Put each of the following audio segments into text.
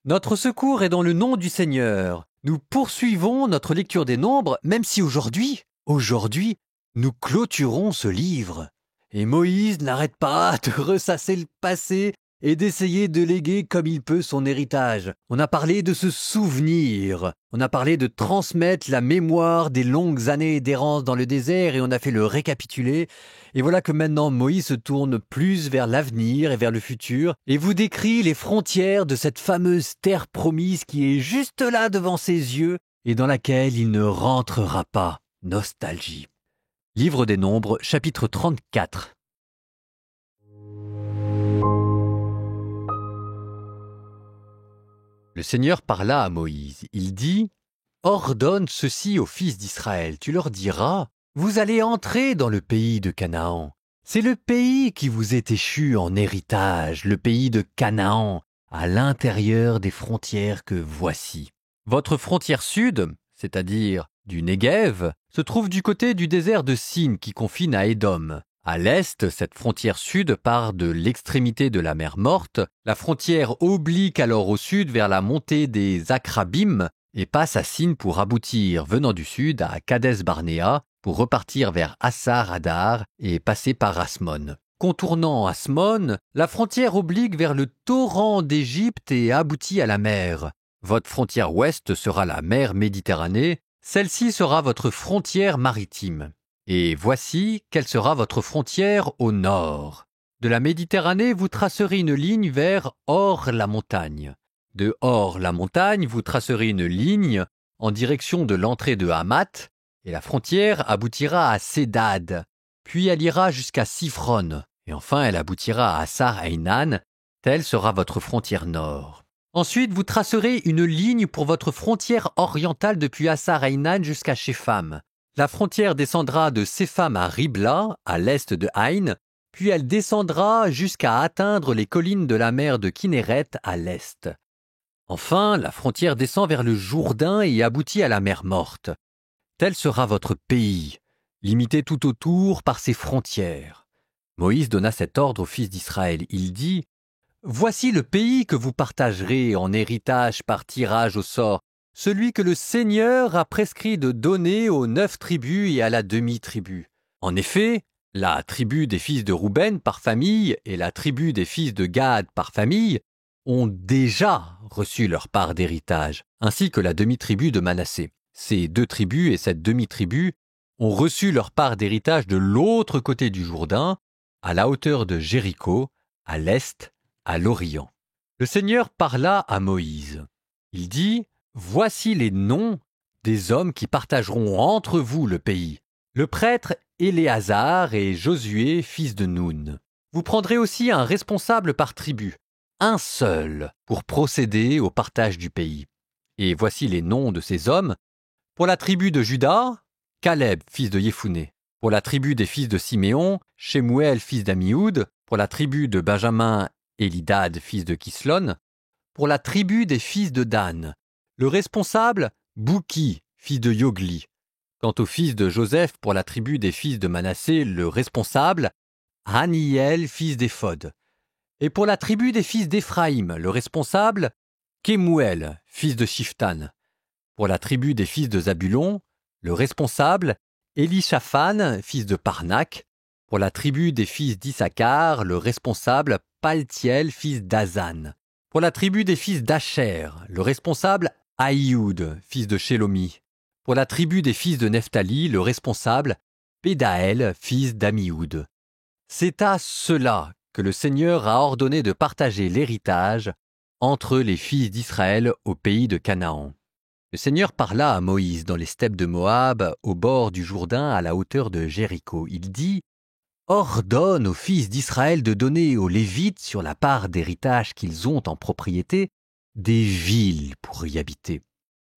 Notre secours est dans le nom du Seigneur. Nous poursuivons notre lecture des Nombres, même si aujourd'hui, nous clôturons ce livre. Et Moïse n'arrête pas de ressasser le passé et d'essayer de léguer comme il peut son héritage. On a parlé de se souvenir, on a parlé de transmettre la mémoire des longues années d'errance dans le désert et on a fait le récapitulé. Et voilà que maintenant Moïse se tourne plus vers l'avenir et vers le futur et vous décrit les frontières de cette fameuse terre promise qui est juste là devant ses yeux et dans laquelle il ne rentrera pas. Nostalgie. Livre des Nombres, chapitre 34. Le Seigneur parla à Moïse. Il dit « Ordonne ceci aux fils d'Israël. Tu leur diras, vous allez entrer dans le pays de Canaan. C'est le pays qui vous est échu en héritage, le pays de Canaan, à l'intérieur des frontières que voici. Votre frontière sud, c'est-à-dire du Néguev, se trouve du côté du désert de Sin qui confine à Édom. À l'est, cette frontière sud part de l'extrémité de la mer Morte. La frontière oblique alors au sud vers la montée des Akrabim et passe à Sin pour aboutir, venant du sud, à Kades Barnéa pour repartir vers Assar Adar et passer par Asmon. Contournant Asmon, la frontière oblique vers le torrent d'Égypte et aboutit à la mer. Votre frontière ouest sera la mer Méditerranée. Celle-ci sera votre frontière maritime. Et voici quelle sera votre frontière au nord. De la Méditerranée, vous tracerez une ligne vers Or-la-Montagne. De Or-la-Montagne, vous tracerez une ligne en direction de l'entrée de Hamath, et la frontière aboutira à Cédad, puis elle ira jusqu'à Siphron, et enfin elle aboutira à Sar-Einan, telle sera votre frontière nord. Ensuite, vous tracerez une ligne pour votre frontière orientale depuis Assar-Einan jusqu'à Shepham. La frontière descendra de Sépham à Ribla, à l'est de Haïn, puis elle descendra jusqu'à atteindre les collines de la mer de Kinéret à l'est. Enfin, la frontière descend vers le Jourdain et aboutit à la mer Morte. Tel sera votre pays, limité tout autour par ses frontières. Moïse donna cet ordre aux fils d'Israël. Il dit « Voici le pays que vous partagerez en héritage par tirage au sort, celui que le Seigneur a prescrit de donner aux 9 tribus et à la demi-tribu. En effet, la tribu des fils de Rouben par famille et la tribu des fils de Gad par famille ont déjà reçu leur part d'héritage, ainsi que la demi-tribu de Manassé. Ces 2 tribus et cette demi-tribu ont reçu leur part d'héritage de l'autre côté du Jourdain, à la hauteur de Jéricho, à l'est, à l'Orient. Le Seigneur parla à Moïse. Il dit « Voici les noms des hommes qui partageront entre vous le pays. Le prêtre Éléazar et Josué, fils de Noun. Vous prendrez aussi un responsable par tribu, un seul, pour procéder au partage du pays. Et voici les noms de ces hommes. Pour la tribu de Juda, Caleb, fils de Yéphuné. Pour la tribu des fils de Siméon, Shemuel, fils d'Amioud. Pour la tribu de Benjamin, Élidad, fils de Kislon. Pour la tribu des fils de Dan, le responsable, Bouki, fils de Yogli. Quant aux fils de Joseph, pour la tribu des fils de Manassé, le responsable, Haniel, fils d'Éphod. Et pour la tribu des fils d'Éphraïm, le responsable, Kemuel, fils de Shiftan. Pour la tribu des fils de Zabulon, le responsable, Élishaphan, fils de Parnak. Pour la tribu des fils d'Issachar, le responsable, Paltiel, fils d'Azan. Pour la tribu des fils d'Acher, le responsable, Aïoud, fils de Shelomi. Pour la tribu des fils de Nephtali, le responsable, Pédaël, fils d'Amioud. C'est à cela que le Seigneur a ordonné de partager l'héritage entre les fils d'Israël au pays de Canaan. Le Seigneur parla à Moïse dans les steppes de Moab, au bord du Jourdain, à la hauteur de Jéricho. Il dit « Ordonne aux fils d'Israël de donner aux Lévites, sur la part d'héritage qu'ils ont en propriété, des villes pour y habiter.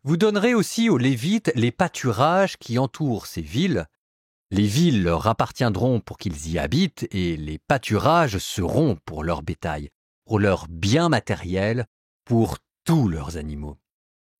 Vous donnerez aussi aux Lévites les pâturages qui entourent ces villes. Les villes leur appartiendront pour qu'ils y habitent et les pâturages seront pour leur bétail, pour leurs biens matériels, pour tous leurs animaux.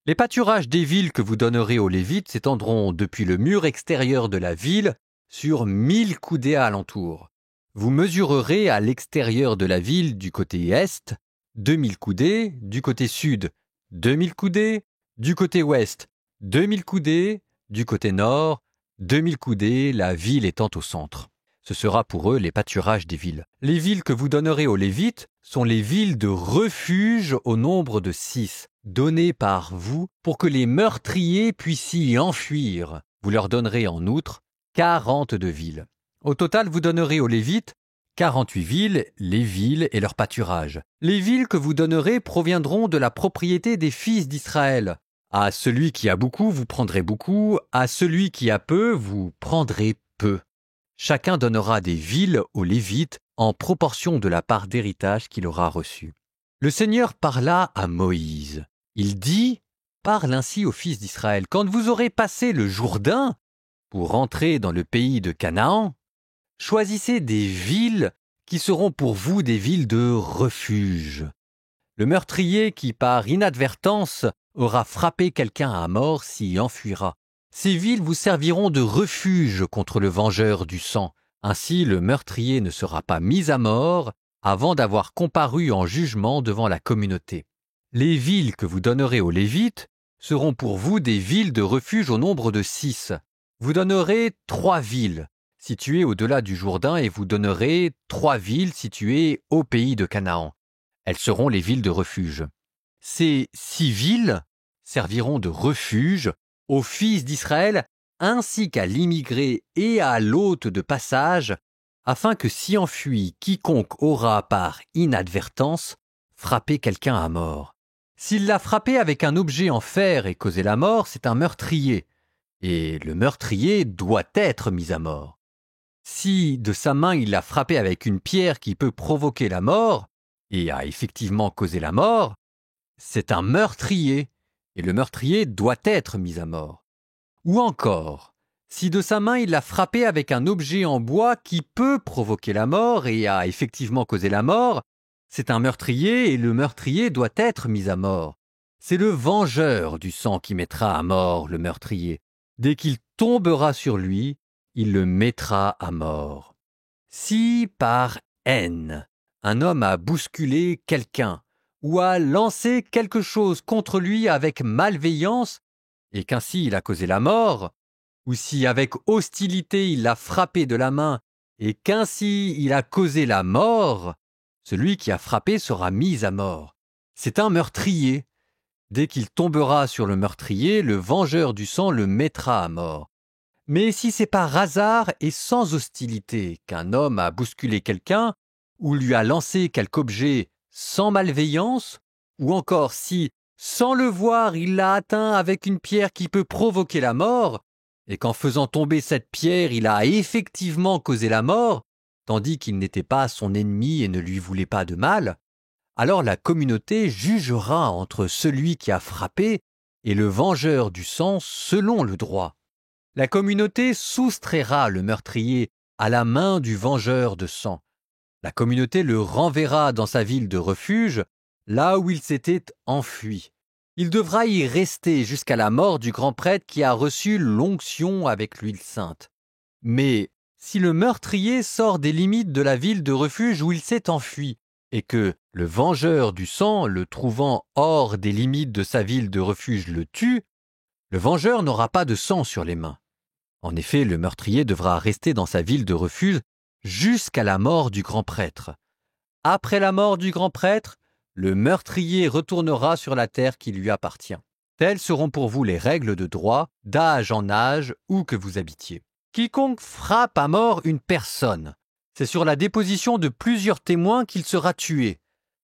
Les pâturages des villes que vous donnerez aux Lévites s'étendront depuis le mur extérieur de la ville sur 1000 coudées alentour. Vous mesurerez à l'extérieur de la ville du côté est 2000 coudées, du côté sud, 2000 coudées, du côté ouest, 2000 coudées, du côté nord, 2000 coudées, la ville étant au centre. Ce sera pour eux les pâturages des villes. Les villes que vous donnerez aux Lévites sont les villes de refuge au nombre de 6, données par vous pour que les meurtriers puissent y enfuir. Vous leur donnerez en outre 42 villes. Au total, vous donnerez aux Lévites 48 villes, les villes et leurs pâturages. Les villes que vous donnerez proviendront de la propriété des fils d'Israël. À celui qui a beaucoup, vous prendrez beaucoup. À celui qui a peu, vous prendrez peu. Chacun donnera des villes aux Lévites en proportion de la part d'héritage qu'il aura reçue. Le Seigneur parla à Moïse. Il dit « Parle ainsi aux fils d'Israël. Quand vous aurez passé le Jourdain pour entrer dans le pays de Canaan, choisissez des villes qui seront pour vous des villes de refuge. Le meurtrier qui, par inadvertance, aura frappé quelqu'un à mort s'y enfuira. Ces villes vous serviront de refuge contre le vengeur du sang. Ainsi, le meurtrier ne sera pas mis à mort avant d'avoir comparu en jugement devant la communauté. Les villes que vous donnerez aux Lévites seront pour vous des villes de refuge au nombre de 6. Vous donnerez 3 villes situées au-delà du Jourdain et vous donnerez 3 villes situées au pays de Canaan. Elles seront les villes de refuge. Ces 6 villes serviront de refuge aux fils d'Israël ainsi qu'à l'immigré et à l'hôte de passage, afin que s'y enfuit quiconque aura par inadvertance frappé quelqu'un à mort. S'il l'a frappé avec un objet en fer et causé la mort, c'est un meurtrier, et le meurtrier doit être mis à mort. Si de sa main il l'a frappé avec une pierre qui peut provoquer la mort, et a effectivement causé la mort, c'est un meurtrier, et le meurtrier doit être mis à mort. Ou encore, si de sa main il l'a frappé avec un objet en bois qui peut provoquer la mort et a effectivement causé la mort, c'est un meurtrier et le meurtrier doit être mis à mort. C'est le vengeur du sang qui mettra à mort le meurtrier. Dès qu'il tombera sur lui, il le mettra à mort. Si par haine, un homme a bousculé quelqu'un, ou a lancé quelque chose contre lui avec malveillance, et qu'ainsi il a causé la mort, ou si avec hostilité il l'a frappé de la main, et qu'ainsi il a causé la mort, celui qui a frappé sera mis à mort. C'est un meurtrier. Dès qu'il tombera sur le meurtrier, le vengeur du sang le mettra à mort. Mais si c'est par hasard et sans hostilité qu'un homme a bousculé quelqu'un, ou lui a lancé quelque objet sans malveillance, ou encore si, sans le voir, il l'a atteint avec une pierre qui peut provoquer la mort, et qu'en faisant tomber cette pierre, il a effectivement causé la mort, tandis qu'il n'était pas son ennemi et ne lui voulait pas de mal, alors la communauté jugera entre celui qui a frappé et le vengeur du sang selon le droit. La communauté soustraira le meurtrier à la main du vengeur de sang. La communauté le renverra dans sa ville de refuge, là où il s'était enfui. Il devra y rester jusqu'à la mort du grand prêtre qui a reçu l'onction avec l'huile sainte. Mais si le meurtrier sort des limites de la ville de refuge où il s'est enfui, et que le vengeur du sang, le trouvant hors des limites de sa ville de refuge, le tue, le vengeur n'aura pas de sang sur les mains. En effet, le meurtrier devra rester dans sa ville de refuge jusqu'à la mort du grand prêtre. Après la mort du grand prêtre, le meurtrier retournera sur la terre qui lui appartient. Telles seront pour vous les règles de droit, d'âge en âge, où que vous habitiez. Quiconque frappe à mort une personne, c'est sur la déposition de plusieurs témoins qu'il sera tué.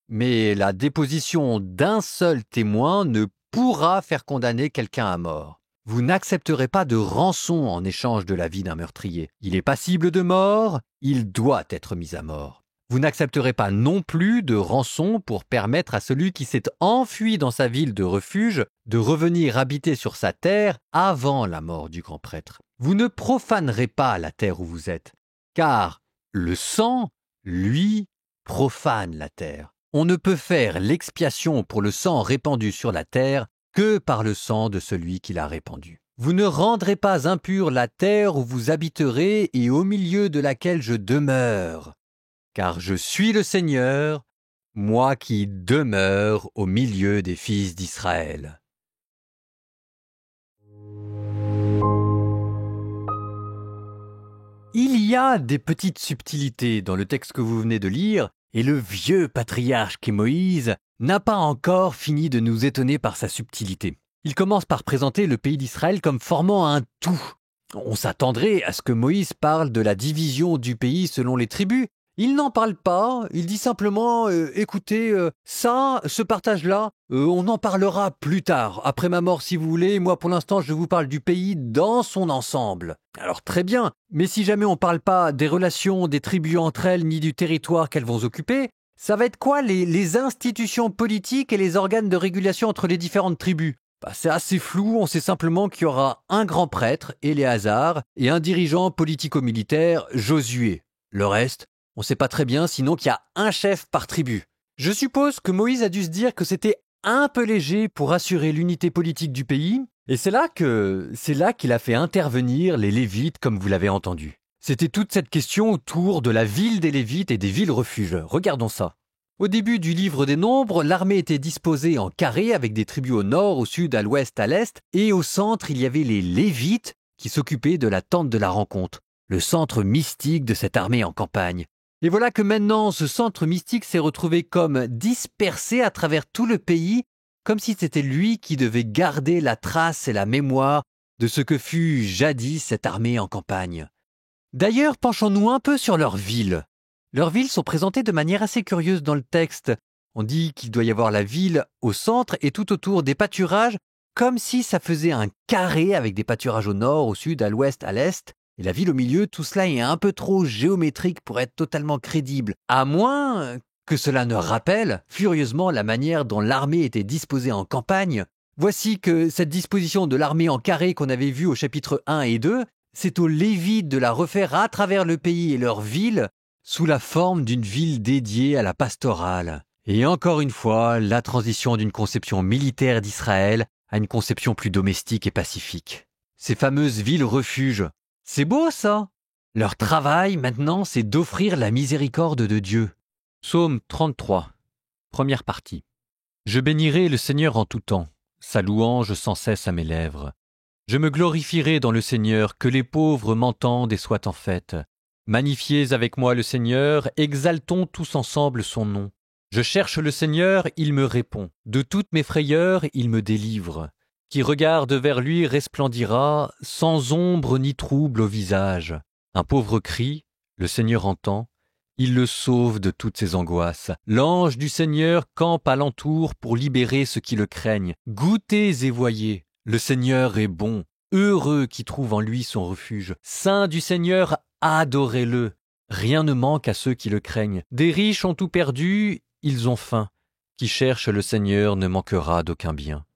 Mais la déposition d'un seul témoin ne pourra faire condamner quelqu'un à mort. Vous n'accepterez pas de rançon en échange de la vie d'un meurtrier. Il est passible de mort, il doit être mis à mort. Vous n'accepterez pas non plus de rançon pour permettre à celui qui s'est enfui dans sa ville de refuge de revenir habiter sur sa terre avant la mort du grand prêtre. Vous ne profanerez pas la terre où vous êtes, car le sang, lui, profane la terre. On ne peut faire l'expiation pour le sang répandu sur la terre que par le sang de celui qui l'a répandu. Vous ne rendrez pas impure la terre où vous habiterez et au milieu de laquelle je demeure, car je suis le Seigneur, moi qui demeure au milieu des fils d'Israël. Il y a des petites subtilités dans le texte que vous venez de lire, et le vieux patriarche qu'est Moïse n'a pas encore fini de nous étonner par sa subtilité. Il commence par présenter le pays d'Israël comme formant un tout. On s'attendrait à ce que Moïse parle de la division du pays selon les tribus. Il n'en parle pas, il dit simplement écoutez, ce partage-là, on en parlera plus tard, après ma mort si vous voulez. Moi pour l'instant je vous parle du pays dans son ensemble. Alors très bien, mais si jamais on ne parle pas des relations des tribus entre elles ni du territoire qu'elles vont occuper, ça va être quoi les institutions politiques et les organes de régulation entre les différentes tribus? C'est assez flou, on sait simplement qu'il y aura un grand prêtre, Éléazar, et un dirigeant politico-militaire, Josué. Le reste, on ne sait pas très bien, sinon qu'il y a un chef par tribu. Je suppose que Moïse a dû se dire que c'était un peu léger pour assurer l'unité politique du pays, et c'est là qu'il a fait intervenir les Lévites, comme vous l'avez entendu. C'était toute cette question autour de la ville des Lévites et des villes refuges. Regardons ça. Au début du livre des Nombres, l'armée était disposée en carré avec des tribus au nord, au sud, à l'ouest, à l'est, et au centre, il y avait les Lévites qui s'occupaient de la tente de la rencontre, le centre mystique de cette armée en campagne. Et voilà que maintenant, ce centre mystique s'est retrouvé comme dispersé à travers tout le pays, comme si c'était lui qui devait garder la trace et la mémoire de ce que fut jadis cette armée en campagne. D'ailleurs, penchons-nous un peu sur leurs villes. Leurs villes sont présentées de manière assez curieuse dans le texte. On dit qu'il doit y avoir la ville au centre et tout autour des pâturages, comme si ça faisait un carré avec des pâturages au nord, au sud, à l'ouest, à l'est. Et la ville au milieu, tout cela est un peu trop géométrique pour être totalement crédible, à moins que cela ne rappelle furieusement la manière dont l'armée était disposée en campagne. Voici que cette disposition de l'armée en carré qu'on avait vue au chapitre 1 et 2, c'est aux Lévites de la refaire à travers le pays et leurs villes, sous la forme d'une ville dédiée à la pastorale. Et encore une fois, la transition d'une conception militaire d'Israël à une conception plus domestique et pacifique. Ces fameuses villes refuges, c'est beau ça! Leur travail maintenant, c'est d'offrir la miséricorde de Dieu. Psaume 33, première partie. Je bénirai le Seigneur en tout temps, sa louange sans cesse à mes lèvres. Je me glorifierai dans le Seigneur, que les pauvres m'entendent et soient en fête. Magnifiez avec moi le Seigneur, exaltons tous ensemble son nom. Je cherche le Seigneur, il me répond. De toutes mes frayeurs, il me délivre. Qui regarde vers lui resplendira, sans ombre ni trouble au visage. Un pauvre crie, le Seigneur entend, il le sauve de toutes ses angoisses. L'ange du Seigneur campe alentour pour libérer ceux qui le craignent. Goûtez et voyez, le Seigneur est bon. Heureux qui trouve en lui son refuge. Saint du Seigneur, adorez-le. Rien ne manque à ceux qui le craignent. Des riches ont tout perdu, ils ont faim. Qui cherche le Seigneur ne manquera d'aucun bien.